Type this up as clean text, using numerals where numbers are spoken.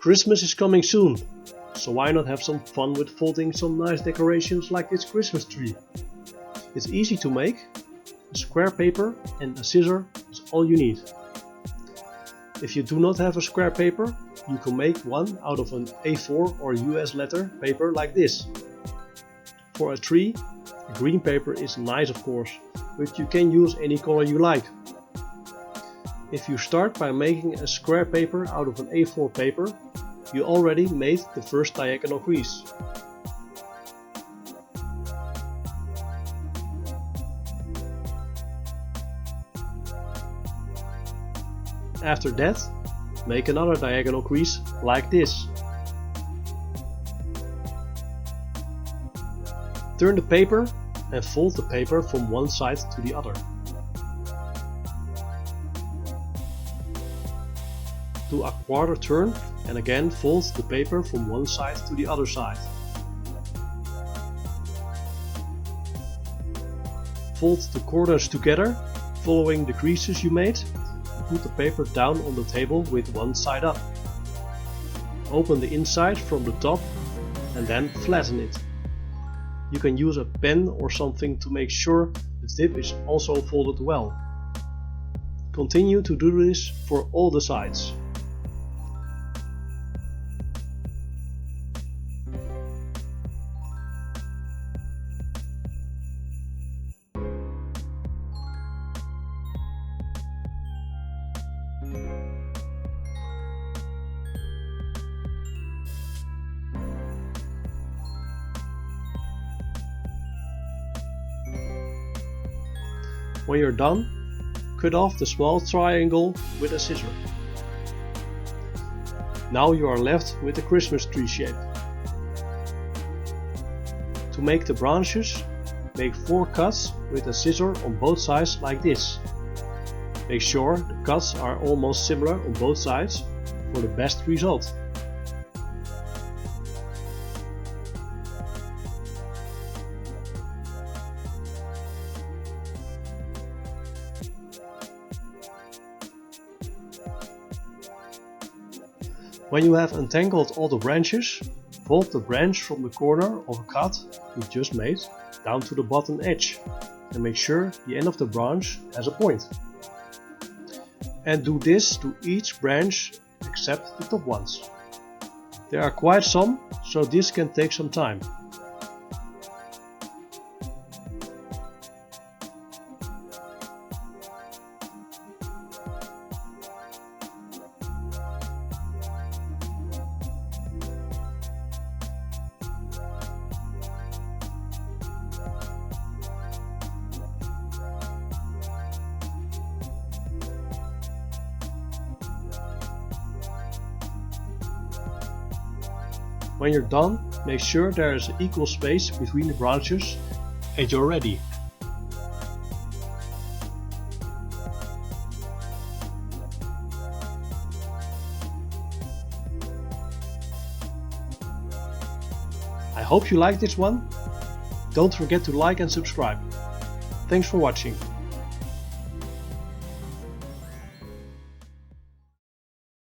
Christmas is coming soon, so why not have some fun with folding some nice decorations like this Christmas tree? It's easy to make. A square paper and a scissor is all you need. If you do not have a square paper, you can make one out of an A4 or US letter paper like this. For a tree, green paper is nice of course, but you can use any color you like. If you start by making a square paper out of an A4 paper, you already made the first diagonal crease. After that, make another diagonal crease like this. Turn the paper and fold the paper from one side to the other. Do a quarter turn and again fold the paper from one side to the other side. Fold the corners together, following the creases you made. Put the paper down on the table with one side up. Open the inside from the top and then flatten it. You can use a pen or something to make sure the tip is also folded well. Continue to do this for all the sides. When you're done, cut off the small triangle with a scissor. Now you are left with a Christmas tree shape. To make the branches, make 4 cuts with a scissor on both sides like this. Make sure the cuts are almost similar on both sides for the best result. When you have untangled all the branches, fold the branch from the corner of a cut you just made down to the bottom edge and make sure the end of the branch has a point. And do this to each branch except the top ones. There are quite some, so this can take some time. When you're done, make sure there is equal space between the branches and you're ready. I hope you liked this one. Don't forget to like and subscribe. Thanks for watching.